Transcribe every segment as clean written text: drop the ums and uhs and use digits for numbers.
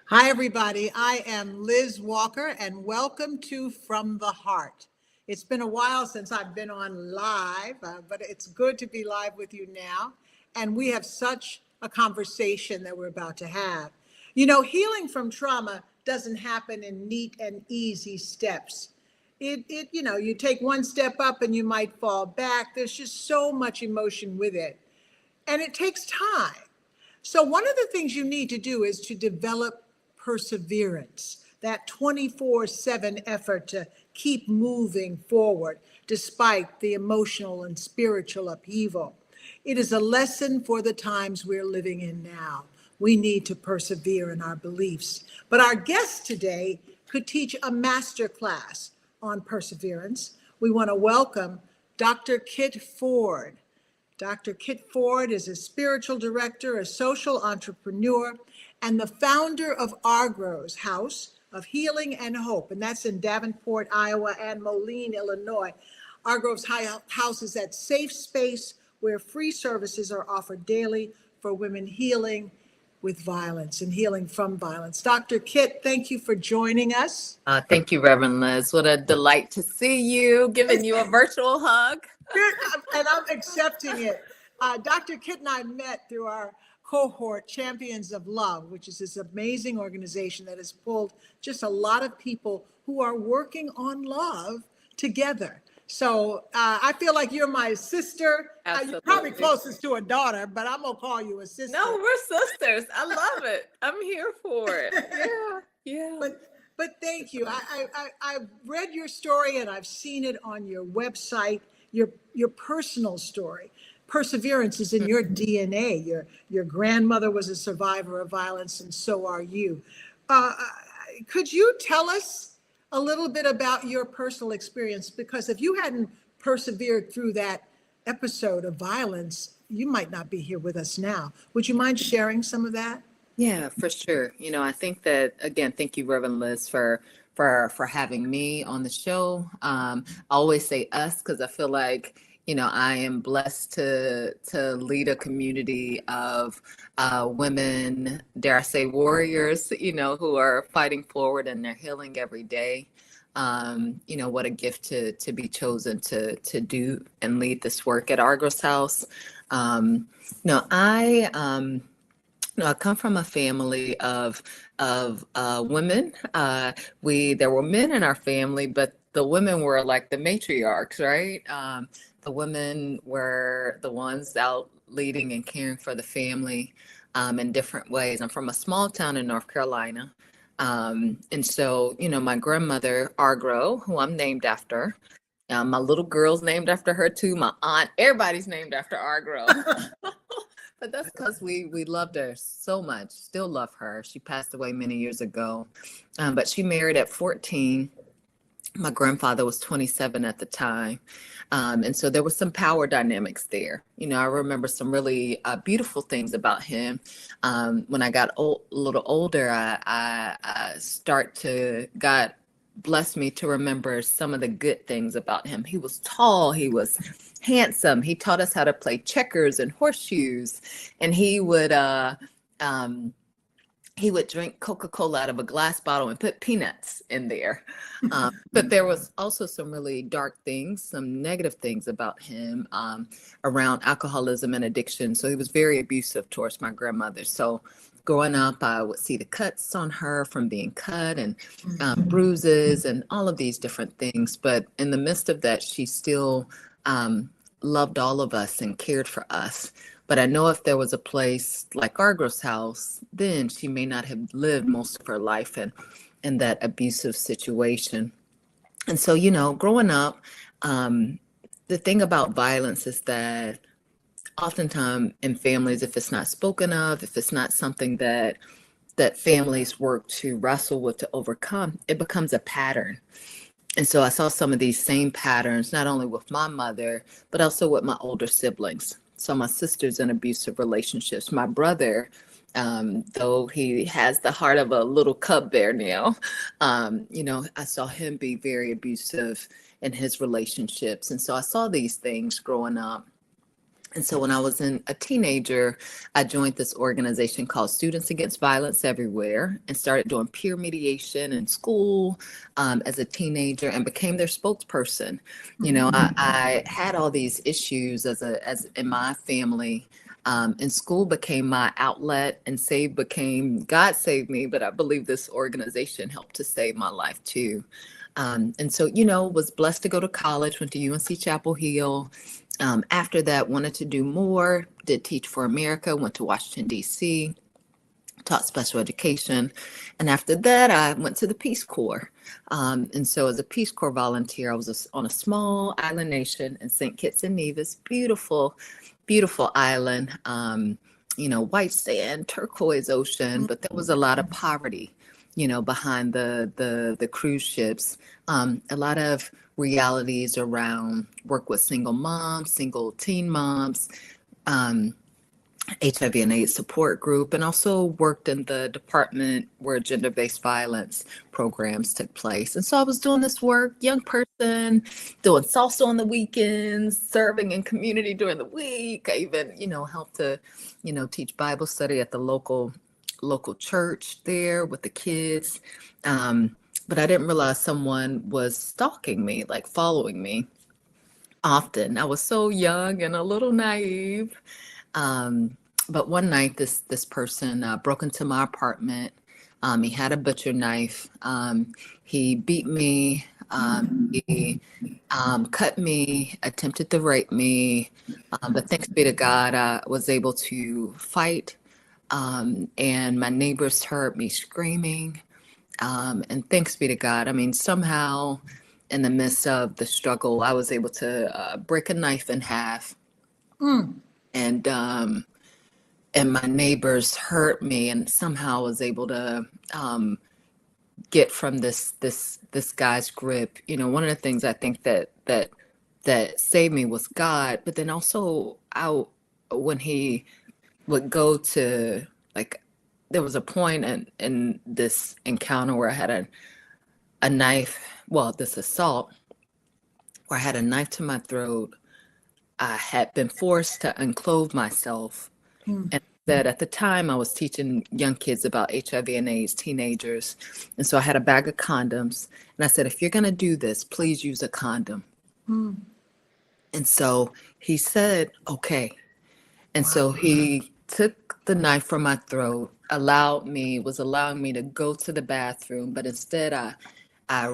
Hi, everybody. I am Liz Walker, and welcome to From the Heart. It's been a while since I've been on live, but it's good to be live with you now. And we have such a conversation that we're about to have. You know, healing from trauma doesn't happen in neat and easy steps. You take one step up and you might fall back. There's just so much emotion with it, and it takes time. So, one of the things you need to do is to develop perseverance, that 24/7 effort to keep moving forward despite the emotional and spiritual upheaval. It is a lesson for the times we're living in now. We need to persevere in our beliefs. But our guest today could teach a master class on perseverance. We want to welcome Dr. Kit Ford. Dr. Kit Ford is a spiritual director, a social entrepreneur, and the founder of Argrow's House of Healing and Hope, and that's in Davenport, Iowa, and Moline, Illinois. Argrow's House is that safe space where free services are offered daily for women healing with violence and healing from violence. Dr. Kit, thank you for joining us. Thank you, Reverend Liz. What a delight to see you, giving you a virtual hug. And I'm accepting it. Dr. Kit and I met through our cohort, Champions of Love, which is this amazing organization that has pulled just a lot of people who are working on love together. So I feel like you're my sister. You're probably closest to a daughter, but I'm going to call you a sister. No, we're sisters. I love it. I'm here for it. Yeah. But thank you. I've read your story and I've seen it on your website, your personal story. Perseverance is in your DNA. Your grandmother was a survivor of violence, and so are you. Could you tell us a little bit about your personal experience? Because if you hadn't persevered through that episode of violence, you might not be here with us now. Would you mind sharing some of that? Yeah, for sure. I think that, again, thank you, Reverend Liz, for having me on the show. I always say us because I feel like, I am blessed to lead a community of women, dare I say warriors, who are fighting forward and they're healing every day. What a gift to be chosen to do and lead this work at Argrow's House. I come from a family of women. There were men in our family, but the women were like the matriarchs, right? The women were the ones out leading and caring for the family in different ways. I'm from a small town in North Carolina. And so, my grandmother, Argrow, who I'm named after, my little girl's named after her too. My aunt, everybody's named after Argrow. But that's because we loved her so much, still love her. She passed away many years ago, but she married at 14. My grandfather was 27 at the time. And so there was some power dynamics there. I remember some really beautiful things about him. When I got a little older, God blessed me to remember some of the good things about him. He was tall, he was handsome, he taught us how to play checkers and horseshoes, and he would drink Coca-Cola out of a glass bottle and put peanuts in there. But there was also some really dark things, some negative things about him around alcoholism and addiction. So he was very abusive towards my grandmother. So growing up, I would see the cuts on her from being cut and bruises and all of these different things. But in the midst of that, she still loved all of us and cared for us. But I know if there was a place like Argrow's House, then she may not have lived most of her life in that abusive situation. And so, growing up, the thing about violence is that oftentimes in families, if it's not spoken of, if it's not something that families work to wrestle with, to overcome, it becomes a pattern. And so I saw some of these same patterns, not only with my mother, but also with my older siblings. So my sister's in abusive relationships. My brother, though he has the heart of a little cub bear now, I saw him be very abusive in his relationships. And so I saw these things growing up. And so when I was a teenager, I joined this organization called Students Against Violence Everywhere and started doing peer mediation in school as a teenager and became their spokesperson. You know, I had all these issues as in my family. And school became my outlet, and God saved me, but I believe this organization helped to save my life too. And so, was blessed to go to college, went to UNC Chapel Hill. After that, wanted to do more, did Teach for America, went to Washington, D.C., taught special education. And after that, I went to the Peace Corps. And so as a Peace Corps volunteer, I was on a small island nation in St. Kitts and Nevis, beautiful, beautiful island, white sand, turquoise ocean, but there was a lot of poverty, behind the cruise ships, a lot of realities around work with single moms, single teen moms, HIV and AIDS support group, and also worked in the department where gender-based violence programs took place. And so I was doing this work, young person, doing salsa on the weekends, serving in community during the week. I even, helped to, teach Bible study at the local church there with the kids. But I didn't realize someone was stalking me, like following me often. I was so young and a little naive. But one night, this person broke into my apartment. He had a butcher knife. He beat me. He cut me, attempted to rape me. But thanks be to God, I was able to fight. And my neighbors heard me screaming. And thanks be to God. I mean, somehow in the midst of the struggle, I was able to break a knife in half. And my neighbors heard me, and somehow was able to get from this guy's grip. One of the things I think that saved me was God, but then also when he would go to, like, there was a point in this encounter where I had a knife, this assault, where I had a knife to my throat. I had been forced to unclothe myself. And that at the time I was teaching young kids about HIV and AIDS, teenagers. And so I had a bag of condoms. And I said, if you're going to do this, please use a condom. And so he said, okay. And so he took the knife from my throat, was allowing me to go to the bathroom. But instead I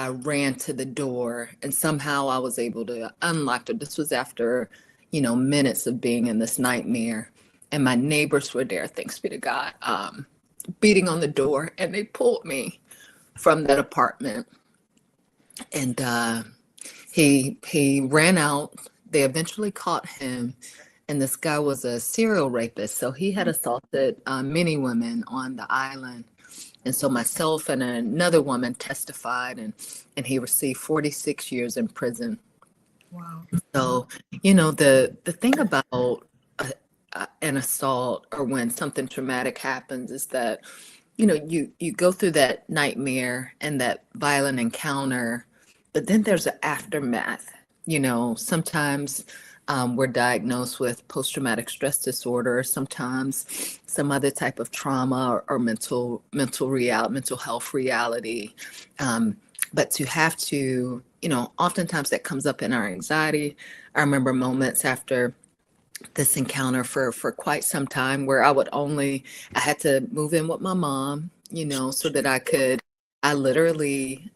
ran to the door, and somehow I was able to unlock it. This was after, minutes of being in this nightmare. And my neighbors were there, thanks be to God, beating on the door. And they pulled me from that apartment. And he ran out. They eventually caught him. And this guy was a serial rapist. So he had assaulted many women on the island. And so myself and another woman testified, and he received 46 years in prison. Wow. So, the thing about an assault, or when something traumatic happens, is that, you go through that nightmare and that violent encounter, but then there's an aftermath. Sometimes we're diagnosed with post-traumatic stress disorder, sometimes some other type of trauma or mental health reality. But to have to, oftentimes that comes up in our anxiety. I remember moments after this encounter for quite some time where I had to move in with my mom, so that I literally,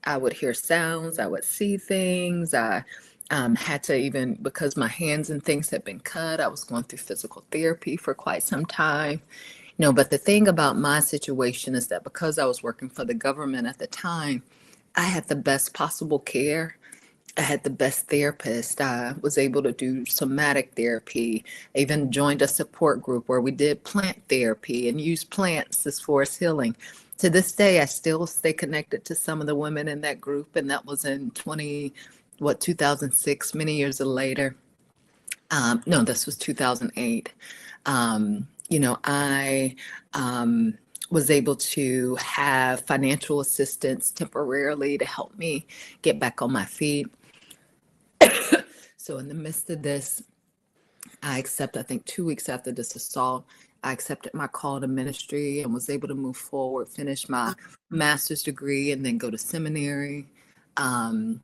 I would hear sounds, I would see things. I had to, even because my hands and things had been cut, I was going through physical therapy for quite some time. But the thing about my situation is that because I was working for the government at the time, I had the best possible care. I had the best therapist. I was able to do somatic therapy. I even joined a support group where we did plant therapy and used plants as far as healing. To this day, I still stay connected to some of the women in that group, and that was in 2006, many years later. No, this was 2008. I was able to have financial assistance temporarily to help me get back on my feet. So in the midst of this, I think 2 weeks after this assault, I accepted my call to ministry and was able to move forward, finish my master's degree, and then go to seminary. And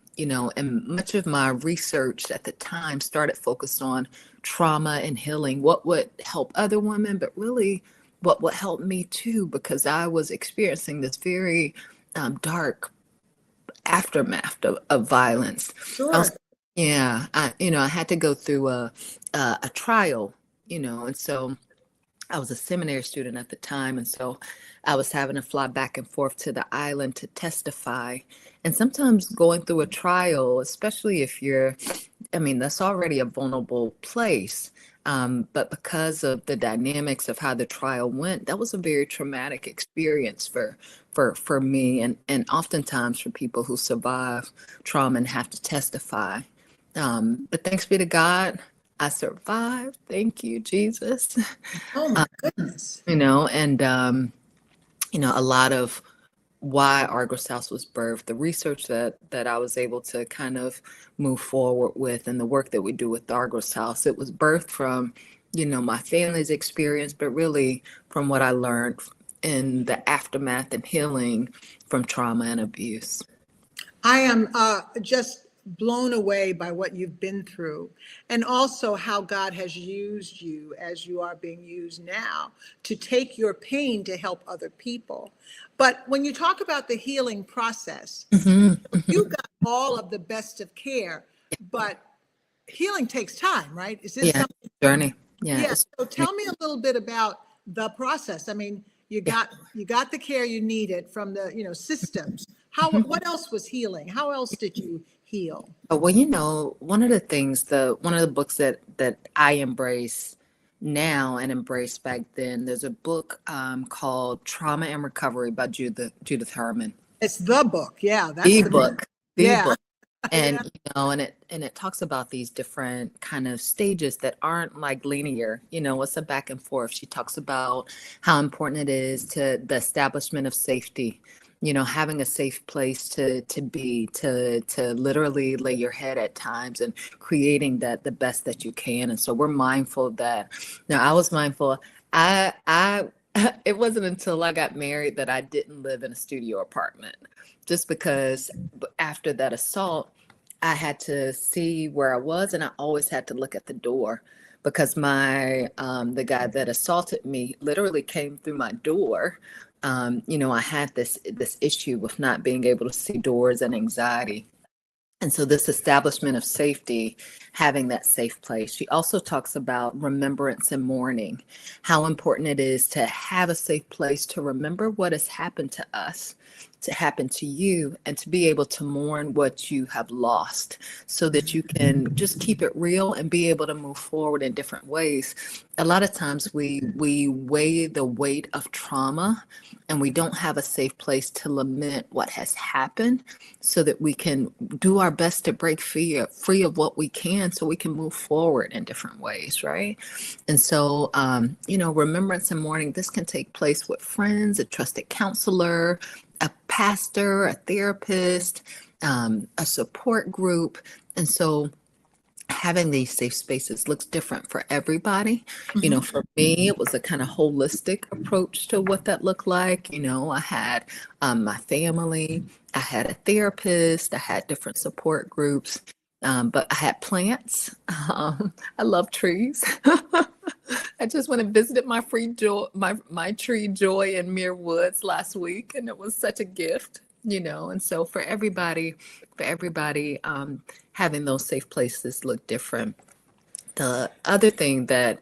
much of my research at the time started focused on trauma and healing, what would help other women, but really what would help me too, because I was experiencing this very dark aftermath of violence. Sure. I had to go through a trial, and so I was a seminary student at the time, and so I was having to fly back and forth to the island to testify. And sometimes going through a trial, especially if that's already a vulnerable place. But because of the dynamics of how the trial went, that was a very traumatic experience for me, and oftentimes for people who survive trauma and have to testify. But thanks be to God, I survived. Thank you, Jesus. Oh my goodness. A lot of why Argrow House was birthed, the research that I was able to kind of move forward with, and the work that we do with Argrow House, it was birthed from, my family's experience, but really from what I learned in the aftermath and healing from trauma and abuse. I am just blown away by what you've been through, and also how God has used you as you are being used now to take your pain to help other people. But when you talk about the healing process, you got all of the best of care, but healing takes time, right? Is this something? Journey. Yeah. Yeah. So tell me a little bit about the process. I mean, you got the care you needed from the systems. What else was healing? How else did you heal? Well, one of the books that I embrace now and embraced back then, there's a book called Trauma and Recovery by Judith Herman. It's the book. Yeah, that's the book. book. And and it talks about these different kind of stages that aren't like linear. It's a back and forth. She talks about how important it is to the establishment of safety, having a safe place to be, to literally lay your head at times, and creating that the best that you can. And so we're mindful of that. Now, I was mindful. I it wasn't until I got married that I didn't live in a studio apartment, just because after that assault, I had to see where I was, and I always had to look at the door, because the guy that assaulted me literally came through my door. I had this issue with not being able to see doors and anxiety. And so this establishment of safety, having that safe place. She also talks about remembrance and mourning, how important it is to have a safe place to remember what has happened to us, to happen to you, and to be able to mourn what you have lost, so that you can just keep it real and be able to move forward in different ways. A lot of times we weigh the weight of trauma, and we don't have a safe place to lament what has happened, so that we can do our best to break free of what we can, so we can move forward in different ways, right? And so, remembrance and mourning, this can take place with friends, a trusted counselor, a pastor, a therapist, a support group. And so having these safe spaces looks different for everybody. For me, it was a kind of holistic approach to what that looked like. I had my family, I had a therapist, I had different support groups, but I had plants. I love trees. I just went and visited my tree Joy in Muir Woods last week, and it was such a gift. And so for everybody, having those safe places look different. The other thing that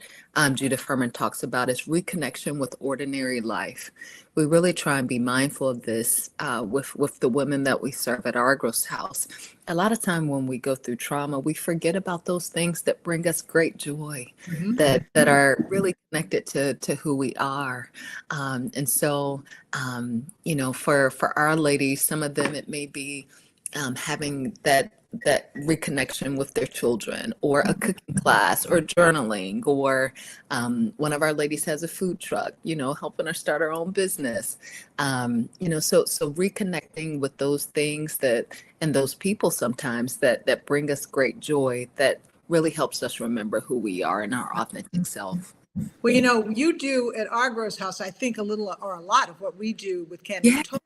Judith Herman talks about is reconnection with ordinary life. We really try and be mindful of this with the women that we serve at Argrow House. A lot of time when we go through trauma, we forget about those things that bring us great joy, that are really connected to who we are. And so, for our ladies, some of them, it may be having that reconnection with their children, or a cooking class, or journaling, or one of our ladies has a food truck, helping her start her own business. So reconnecting with those things and those people sometimes that bring us great joy, that really helps us remember who we are and our authentic self. Well, you do at Argrow's house, I think a little or a lot of what we do with Can We Yeah. Talk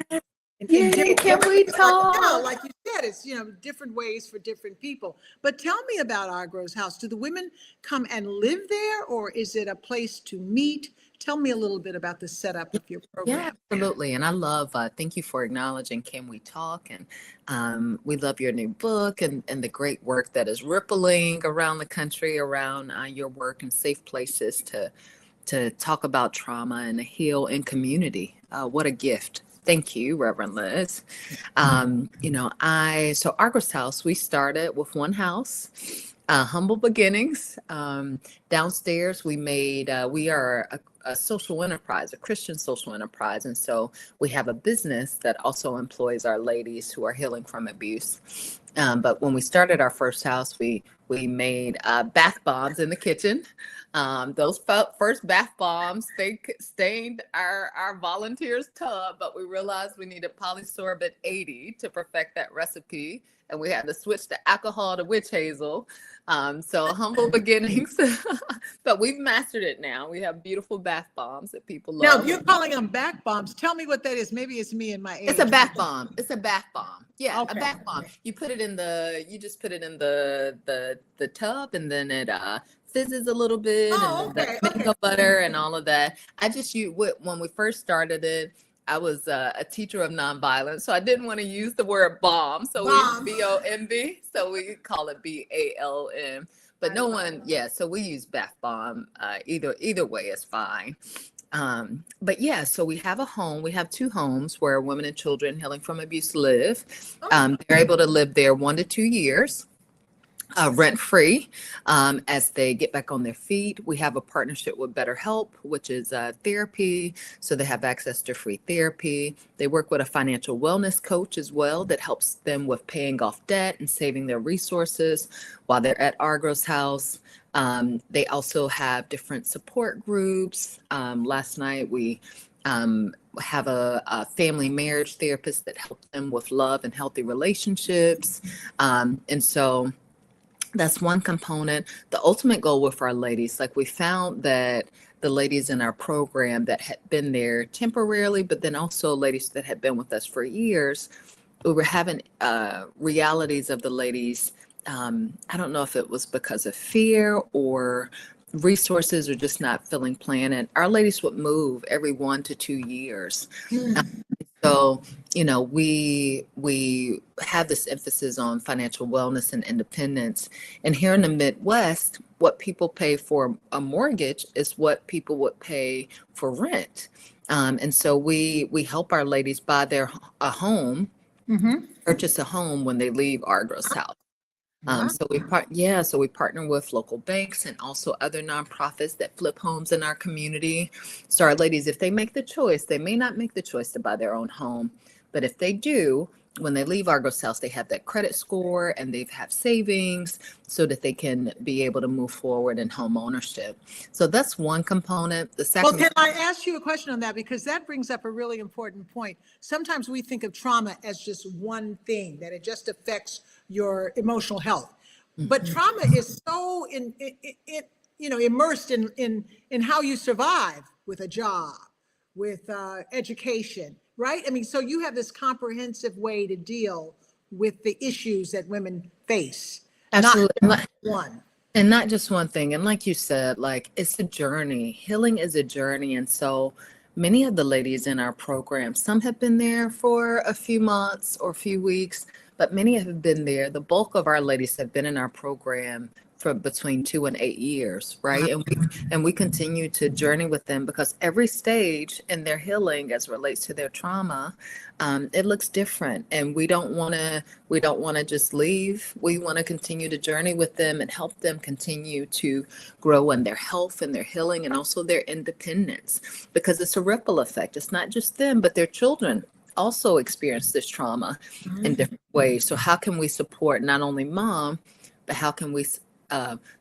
in Yay, different can we ways. talk? Like you said, it's, different ways for different people. But tell me about Argrow's house. Do the women come and live there, or is it a place to meet? Tell me a little bit about the setup of your Yeah, program. absolutely. And I love, thank you for acknowledging Can We Talk? And we love your new book and the great work that is rippling around the country around your work and safe places to talk about trauma and heal in community. What a gift. Thank you, Reverend Liz. So Argos House, we started with one house, humble beginnings. Downstairs, we are a social enterprise, a Christian social enterprise. And so we have a business that also employs our ladies who are healing from abuse. But when we started our first house, we made bath bombs in the kitchen. Those first bath bombs, they stained our volunteers' tub, but we realized we needed polysorbate 80 to perfect that recipe. And we had to switch the alcohol to witch hazel. So humble beginnings, but we've mastered it now. We have beautiful bath bombs that people Now, love. if you're calling them back bombs, tell me what that is. Maybe it's me and my age. It's a bath bomb. It's a bath bomb. Yeah, Okay. a bath bomb. You just put it in the tub, and then it fizzes a little bit, Oh, and then okay, the mango butter and all of that. I just use when we first started it. I was a teacher of nonviolence, so I didn't want to use the word bomb. So Bomb. we BOMB, so we call it BALM. But no one, yeah. So we use bath bomb. Either way is fine. But yeah, so we have a home. We have two homes where women and children healing from abuse live. They're able to live there 1 to 2 years. Rent free as they get back on their feet. We have a partnership with BetterHelp, which is therapy. So they have access to free therapy. They work with a financial wellness coach as well that helps them with paying off debt and saving their resources while they're at Argrow's house. They also have different support groups. Last night we have a family marriage therapist that helps them with love and healthy relationships. And so that's one component. The ultimate goal with our ladies, like we found that the ladies in our program that had been there temporarily, but then also ladies that had been with us for years, we were having realities of the ladies. I don't know if it was because of fear or resources or just not feeling planned. And our ladies would move every 1 to 2 years. So, we have this emphasis on financial wellness and independence. And here in the Midwest, what people pay for a mortgage is what people would pay for rent. And so we help our ladies buy a home, purchase a home when they leave Argrow's house. So we partner with local banks and also other nonprofits that flip homes in our community. So our ladies, if they make the choice, they may not make the choice to buy their own home, but if they do, when they leave Argos house, they have that credit score and they have savings so that they can be able to move forward in home ownership. So that's one component. The second. Well, can I ask you a question on that? Because that brings up a really important point. Sometimes we think of trauma as just one thing, that it just affects your emotional health. But trauma is so immersed in how you survive with a job, with education, right? I mean, so you have this comprehensive way to deal with the issues that women face. Absolutely. Not one. And not just one thing. And like you said, like it's a journey. Healing is a journey. And so many of the ladies in our program, some have been there for a few months or a few weeks, but many have been there. The bulk of our ladies have been in our program for between 2 and 8 years, right? And we continue to journey with them because every stage in their healing, as relates to their trauma, it looks different. And we don't want to just leave. We want to continue to journey with them and help them continue to grow in their health and their healing and also their independence, because it's a ripple effect. It's not just them, but their children also experience this trauma in different ways. So how can we support not only mom, but how can we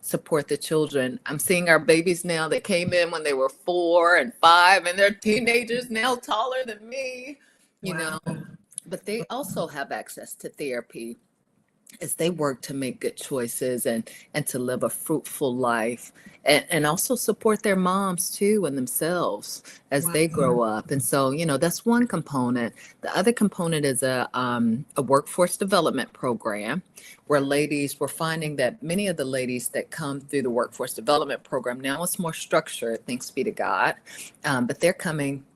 support the children? I'm seeing our babies now that came in when they were 4 and 5, and they're teenagers now, taller than me, you know, but they also have access to therapy. as they work to make good choices and to live a fruitful life, and also support their moms too and themselves as Wow. they grow up. And so, that's one component. The other component is a workforce development program where we're finding that many of the ladies that come through the workforce development program, now it's more structured, thanks be to God. But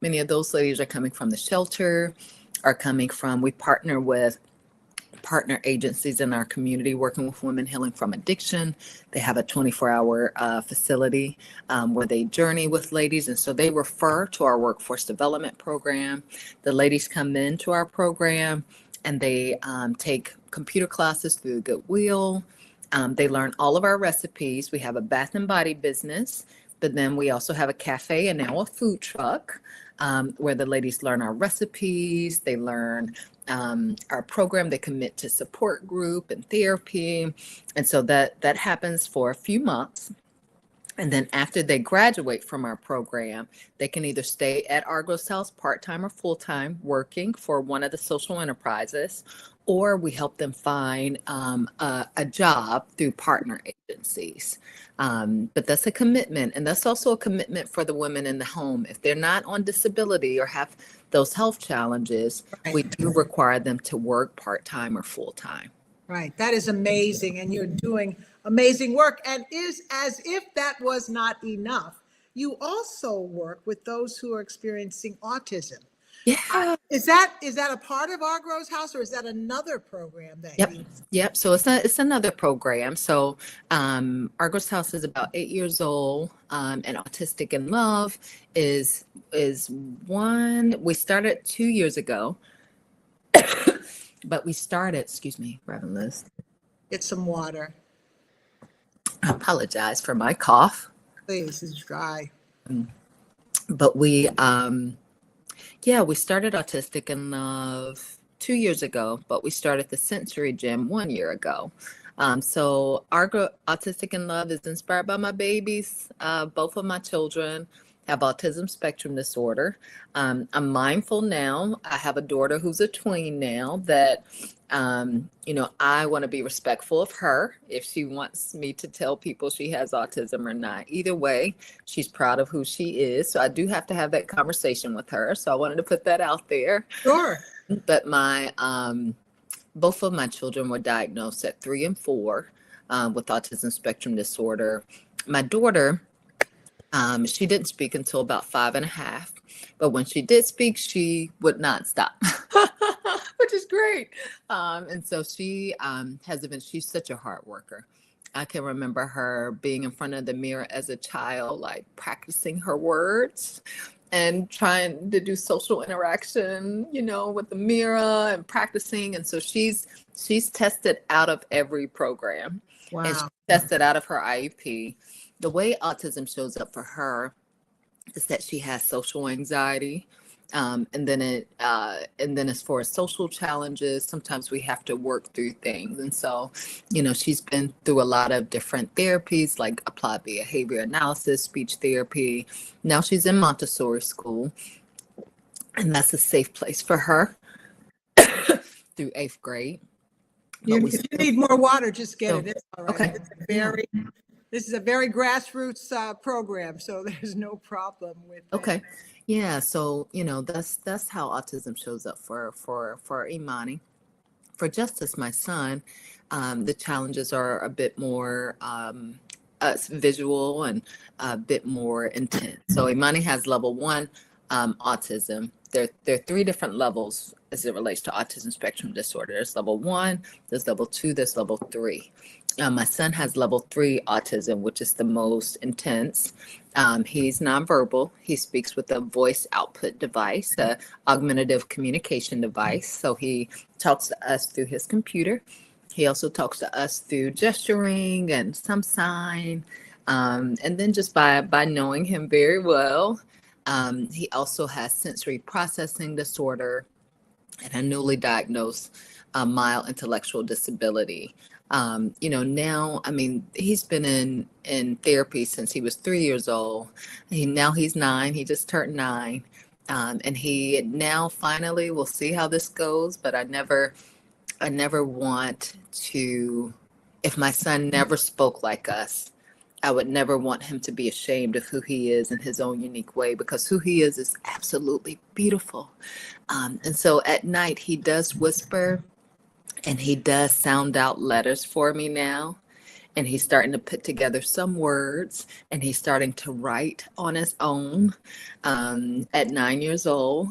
many of those ladies are coming from the shelter, we partner agencies in our community working with women healing from addiction. They have a 24-hour facility where they journey with ladies. And so they refer to our workforce development program. The ladies come into our program and they take computer classes through the Goodwill. They learn all of our recipes. We have a bath and body business, but then we also have a cafe and now a food truck where the ladies learn our recipes. They learn our program. They commit to support group and therapy. And so that happens for a few months. And then after they graduate from our program, they can either stay at Argrow's house part-time or full-time working for one of the social enterprises, or we help them find a job through partner agencies. But that's a commitment. And that's also a commitment for the women in the home. If they're not on disability or have those health challenges, we do require them to work part-time or full-time. Right. That is amazing. And you're doing amazing work. And is as if that was not enough, you also work with those who are experiencing autism. Yeah. Is that a part of Argrow's house, or is that another program that Yep. Yep. So it's another program. So Argos House is about 8 years old, and Autistic in Love is one. We started 2 years ago, but excuse me, Reverend Liz. Get some water. I apologize for my cough. Please, it's dry. But we started Autistic in Love 2 years ago, but we started the Sensory Gym 1 year ago. So Autistic in Love is inspired by my babies. Both of my children have autism spectrum disorder. I'm mindful now. I have a daughter who's a tween now that, I want to be respectful of her if she wants me to tell people she has autism or not. Either way, she's proud of who she is. So I do have to have that conversation with her. So I wanted to put that out there. Sure. But both of my children were diagnosed at 3 and 4 with autism spectrum disorder. My daughter, she didn't speak until about 5.5, but when she did speak, she would not stop, which is great. And so she's such a hard worker. I can remember her being in front of the mirror as a child, like practicing her words and trying to do social interaction, with the mirror and practicing. And so she's tested out of every program. Wow. And she's tested out of her IEP. The way autism shows up for her is that she has social anxiety. And then as far as social challenges, sometimes we have to work through things. And so, she's been through a lot of different therapies like applied behavior analysis, speech therapy. Now she's in Montessori school, and that's a safe place for her through 8th grade. If you need more water, just get it. It's all right. Okay. This is a very grassroots program, so there's no problem with that. Okay. Yeah. So, that's how autism shows up for Imani. For Justice, my son, the challenges are a bit more visual and a bit more intense. So Imani has level 1 autism. There are 3 different levels as it relates to autism spectrum disorder. There's level 1, there's level 2, there's level 3. My son has level 3 autism, which is the most intense. He's nonverbal. He speaks with a voice output device, a augmentative communication device. So he talks to us through his computer. He also talks to us through gesturing and some sign. And then just by knowing him very well, he also has sensory processing disorder and a newly diagnosed mild intellectual disability. Now, he's been in therapy since he was 3 years old. Now he's 9. He just turned 9. And he now finally, we'll see how this goes, but I never I never want to, if my son never spoke like us, I would never want him to be ashamed of who he is in his own unique way, because who he is absolutely beautiful. And so at night, he does whisper and he does sound out letters for me now. And he's starting to put together some words, and he's starting to write on his own at 9 years old.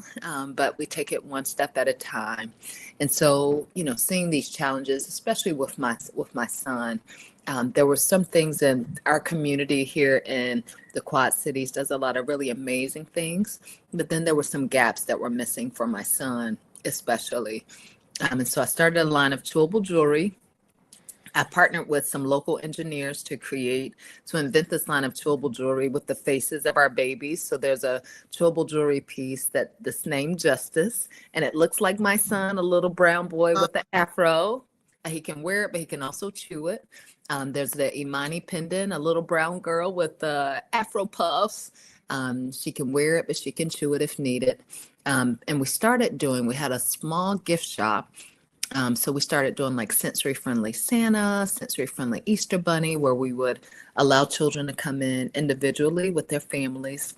But we take it one step at a time. And so, seeing these challenges, especially with my son, there were some things in our community here in the Quad Cities does a lot of really amazing things, but then there were some gaps that were missing for my son, especially. And so I started a line of chewable jewelry. I partnered with some local engineers to invent this line of chewable jewelry with the faces of our babies. So there's a chewable jewelry piece that's named Justice, and it looks like my son, a little brown boy with the afro. He can wear it, but he can also chew it. There's the Imani pendant, a little brown girl with the afro puffs. She can wear it, but she can chew it if needed. And we had a small gift shop. So we started doing like sensory-friendly Santa, sensory-friendly Easter Bunny, where we would allow children to come in individually with their families,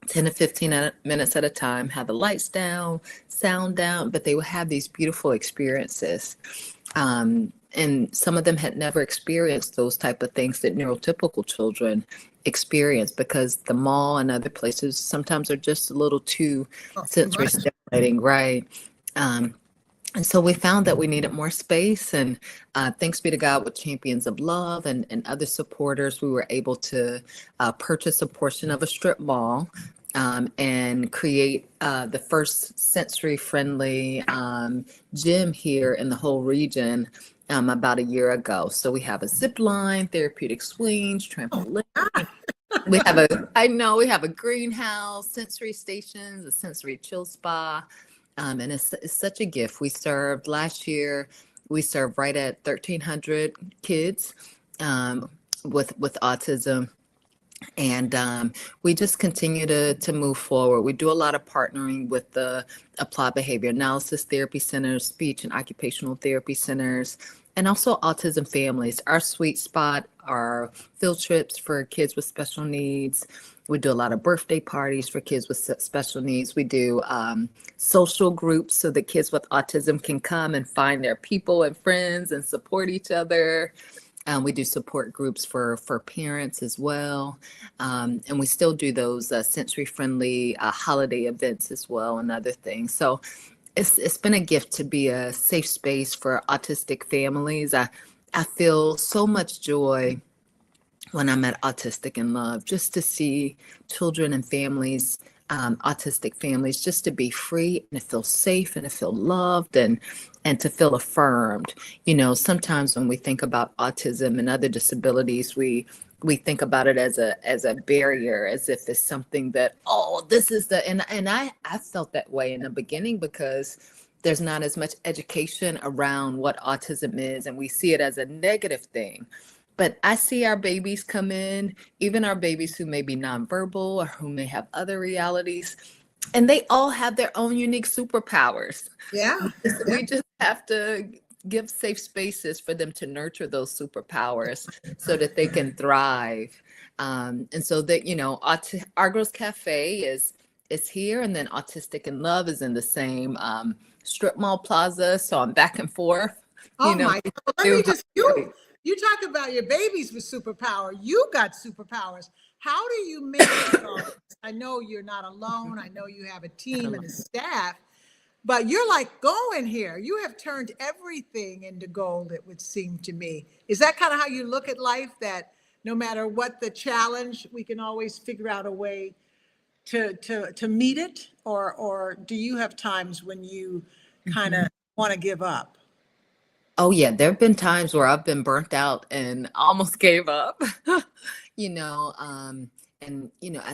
10 to 15 minutes at a time, have the lights down, sound down, but they would have these beautiful experiences. And some of them had never experienced those type of things that neurotypical children experience, because the mall and other places sometimes are just a little too sensory stimulating, right? And so we found that we needed more space, and thanks be to God, with Champions of Love and other supporters, we were able to purchase a portion of a strip mall and create the first sensory-friendly gym here in the whole region about a year ago. So we have a zip line, therapeutic swings, trampoline. We have a greenhouse, sensory stations, a sensory chill spa. And it's such a gift. Last year, we served right at 1,300 kids with autism. And we just continue to move forward. We do a lot of partnering with the Applied Behavior Analysis Therapy Centers, speech and occupational therapy centers, and also autism families. Our sweet spot are field trips for kids with special needs. We do a lot of birthday parties for kids with special needs. We do social groups so that kids with autism can come and find their people and friends and support each other. We do support groups for parents as well. And we still do those sensory-friendly holiday events as well and other things. So it's been a gift to be a safe space for autistic families. I feel so much joy when I'm at Autistic in Love, just to see children and families, autistic families, just to be free and to feel safe and to feel loved and to feel affirmed. Sometimes when we think about autism and other disabilities, we think about it as a barrier, as if it's something that, this is and I felt that way in the beginning, because there's not as much education around what autism is, and we see it as a negative thing. But I see our babies come in, even our babies who may be nonverbal or who may have other realities, and they all have their own unique superpowers. Yeah. We just have to give safe spaces for them to nurture those superpowers so that they can thrive. And so that, Argrow's Cafe is here, and then Autistic in Love is in the same strip mall plaza. So I'm back and forth. Oh my God. Let me just, you talk about your babies with superpower. You got superpowers. How do you manage all this? I know you're not alone. I know you have a team and a staff, but you're like going here. You have turned everything into gold, it would seem to me. Is that kind of how you look at life, that no matter what the challenge, we can always figure out a way to meet it? Or do you have times when you kind of want to give up? Oh yeah, there have been times where I've been burnt out and almost gave up. I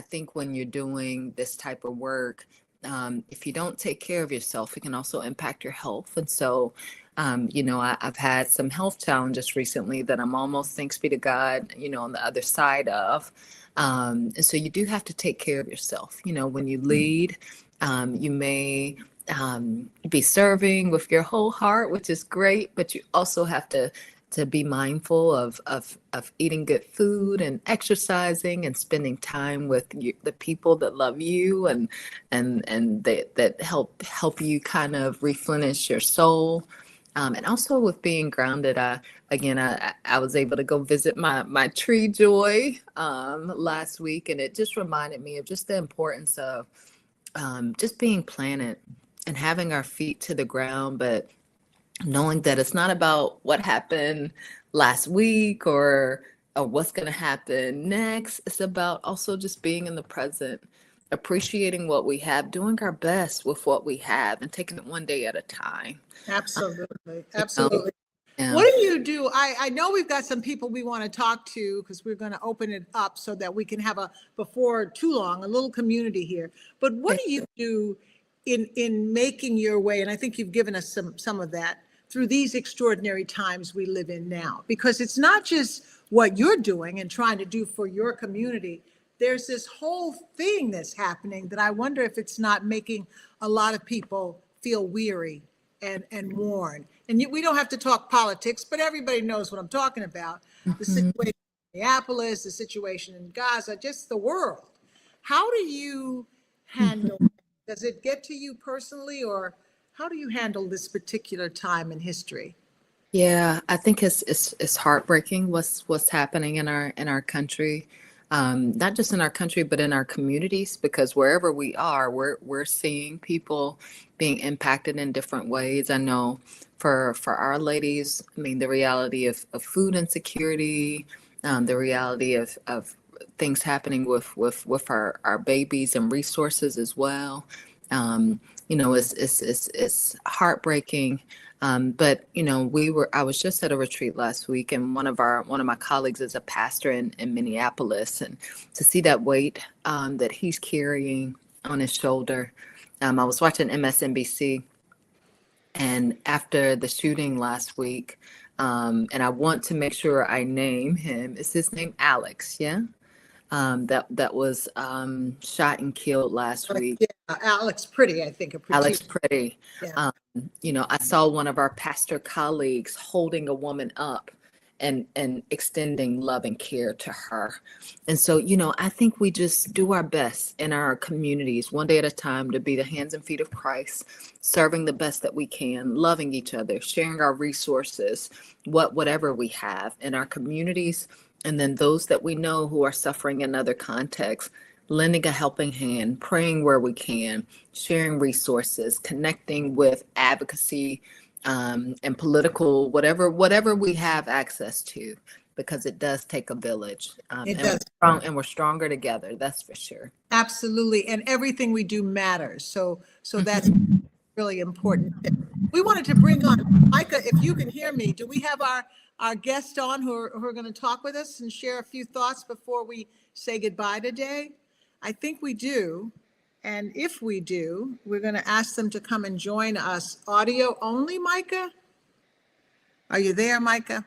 think when you're doing this type of work, if you don't take care of yourself, it can also impact your health. And so, I've had some health challenges recently that I'm almost, thanks be to God, on the other side of. And so you do have to take care of yourself. When you lead, you may be serving with your whole heart, which is great, but you also have to be mindful of eating good food and exercising and spending time with the people that love you and that help you kind of replenish your soul. And also with being grounded, I was able to go visit my tree joy last week, and it just reminded me of just the importance of just being planted and having our feet to the ground, but knowing that it's not about what happened last week or what's going to happen next. It's about also just being in the present, appreciating what we have, doing our best with what we have, and taking it one day at a time. Absolutely. You know? Absolutely. Yeah. What do you do? I know we've got some people we want to talk to because we're going to open it up so that we can have before too long, a little community here. But what do you do in making your way? And I think you've given us some of that through these extraordinary times we live in now, because it's not just what you're doing and trying to do for your community. There's this whole thing that's happening that I wonder if it's not making a lot of people feel weary and worn. And we don't have to talk politics, but everybody knows what I'm talking about. The situation in Minneapolis, the situation in Gaza, just the world. How do you handle it? Does it get to you personally, or how do you handle this particular time in history? Yeah, I think it's heartbreaking what's happening in our country, not just in our country but in our communities. Because wherever we are, we're seeing people being impacted in different ways. I know for our ladies, I mean, the reality of food insecurity, the reality of things happening with our babies and resources as well. It's heartbreaking. But I was just at a retreat last week, and one of my colleagues is a pastor in Minneapolis, and to see that weight that he's carrying on his shoulder. I was watching MSNBC, and after the shooting last week, and I want to make sure I name him. Is his name Alex? Yeah. That was shot and killed last week. Yeah, Alex Pretty, I think. Alex Pretty. Yeah. I saw one of our pastor colleagues holding a woman up and extending love and care to her. And so, I think we just do our best in our communities, one day at a time, to be the hands and feet of Christ, serving the best that we can, loving each other, sharing our resources, whatever we have in our communities. And then those that we know who are suffering in other contexts, lending a helping hand, praying where we can, sharing resources, connecting with advocacy and political, whatever we have access to, because it does take a village. It does. We're stronger together, that's for sure. Absolutely. And everything we do matters. So that's really important. We wanted to bring on Micah, if you can hear me. Do we have our guest on who are going to talk with us and share a few thoughts before we say goodbye today? I think we do. And if we do, we're going to ask them to come and join us. Audio only, Micah? Are you there, Micah?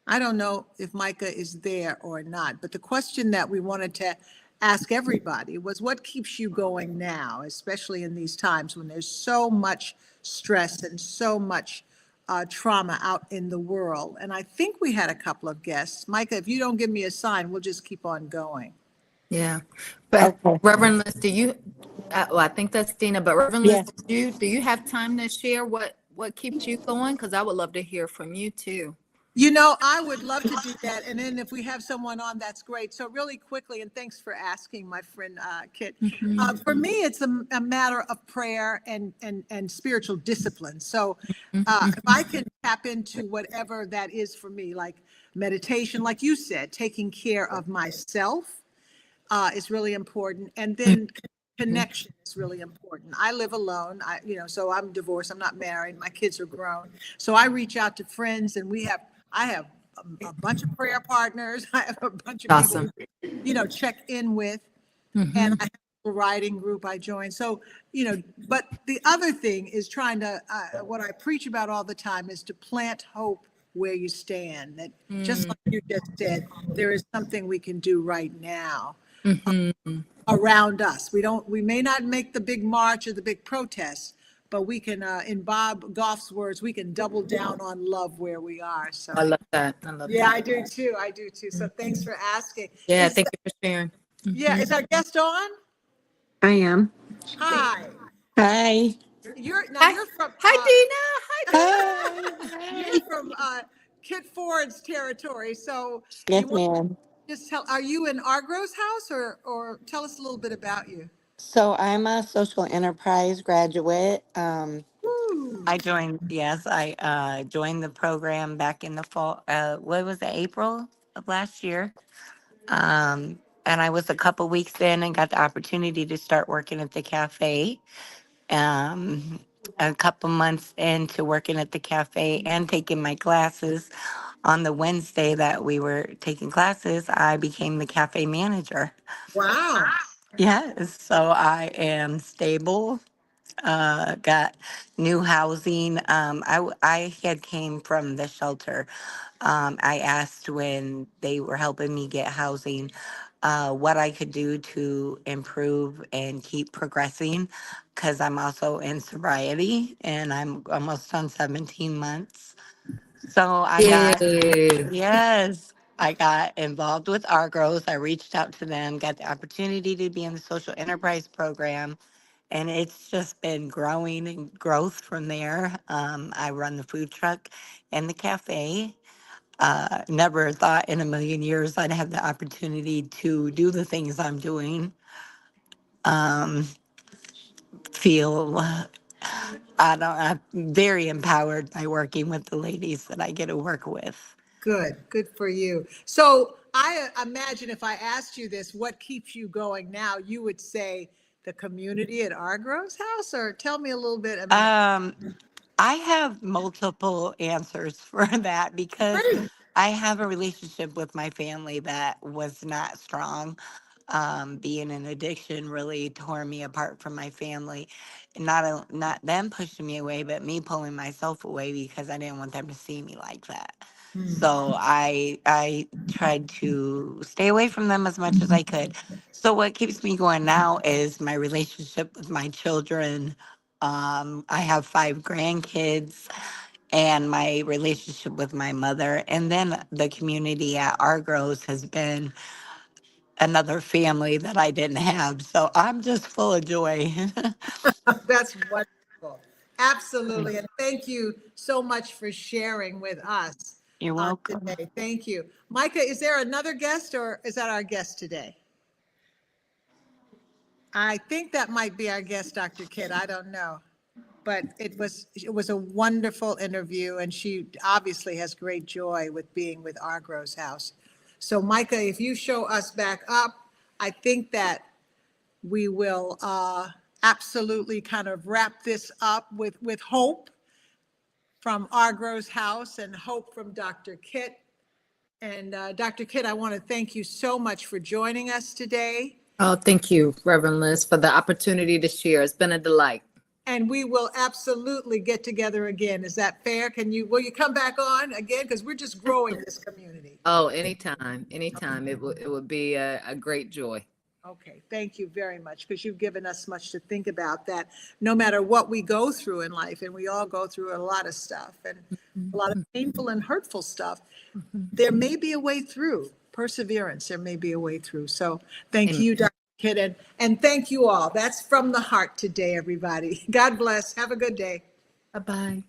I don't know if Micah is there or not, but the question that we wanted to ask everybody was, what keeps you going now, especially in these times when there's so much stress and so much trauma out in the world? And I think we had a couple of guests. Micah, if you don't give me a sign, we'll just keep on going. Yeah. But okay. Reverend Liz, do you, I think that's Dina, but Reverend Liz, do you have time to share what keeps you going? Because I would love to hear from you too. I would love to do that. And then if we have someone on, that's great. So really quickly, and thanks for asking, my friend Kit. For me, it's a matter of prayer and spiritual discipline. So if I can tap into whatever that is for me, like meditation, like you said, taking care of myself is really important. And then connection is really important. I live alone. So I'm divorced. I'm not married. My kids are grown. So I reach out to friends, and I have a bunch of prayer partners. I have a bunch of people, check in with, and I have a writing group I joined. So, but the other thing is trying to, what I preach about all the time is to plant hope where you stand. That just like you just said, there is something we can do right now. around us. We may not make the big march or the big protests, but we can, in Bob Goff's words, we can double down on love where we are. So I love that. I love yeah, that. I do too. I do too. So thanks for asking. Yeah, Is thank you for sharing. yeah, is our guest on? I am. Hi. Hi. Hi, You're from hi, Dina. Hi, Hi. you're Hi. from Kit Ford's territory. So you Yes, want ma'am. to just tell, are you in Argrow's house or tell us a little bit about you? So I'm a social enterprise graduate. Woo. I joined the program back in the fall. What was it, April of last year? And I was a couple weeks in and got the opportunity to start working at the cafe. Um, a couple months into working at the cafe and taking my classes, on the Wednesday that we were taking classes, I became the cafe manager. Wow. Yes, so I am stable. Got new housing. I had came from the shelter. I asked when they were helping me get housing, what I could do to improve and keep progressing, because I'm also in sobriety and I'm almost on 17 months. So Yay. I got involved with Argrows. I reached out to them, got the opportunity to be in the social enterprise program, and it's just been growing and growth from there. I run the food truck and the cafe. Never thought in a million years I'd have the opportunity to do the things I'm doing. Um, feel I'm very empowered by working with the ladies that I get to work with. Good for you. So I imagine if I asked you this, what keeps you going now, you would say the community at Argro's house, or tell me a little bit. I mean, Um, I have multiple answers for that because great. I have a relationship with my family that was not strong. Being in addiction really tore me apart from my family. Not them pushing me away, but me pulling myself away because I didn't want them to see me like that. So I tried to stay away from them as much as I could. So what keeps me going now is my relationship with my children. I have 5 grandkids and my relationship with my mother. And then the community at Argrows has been another family that I didn't have. So I'm just full of joy. That's wonderful. Absolutely. And thank you so much for sharing with us You're welcome. today. Thank you. Micah, is there another guest or is that our guest today? I think that might be our guest, Dr. Kidd. I don't know. But it was a wonderful interview, and she obviously has great joy with being with Argro's house. So Micah, if you show us back up, I think that we will absolutely kind of wrap this up with hope from Argro's house and hope from Dr. Kitt. And Dr. Kitt, I want to thank you so much for joining us today. Oh, thank you, Reverend Liz, for the opportunity to share. It's been a delight. And we will absolutely get together again. Is that fair? Will you come back on again? Because we're just growing this community. Oh, anytime, anytime. It would be a great joy. Okay, thank you very much, because you've given us much to think about, that no matter what we go through in life, and we all go through a lot of stuff and a lot of painful and hurtful stuff, there may be a way through. Perseverance, there may be a way through. So thank Amen. you, Dr. Kidd, and thank you all. That's From the Heart today, everybody. God bless. Have a good day. Bye-bye.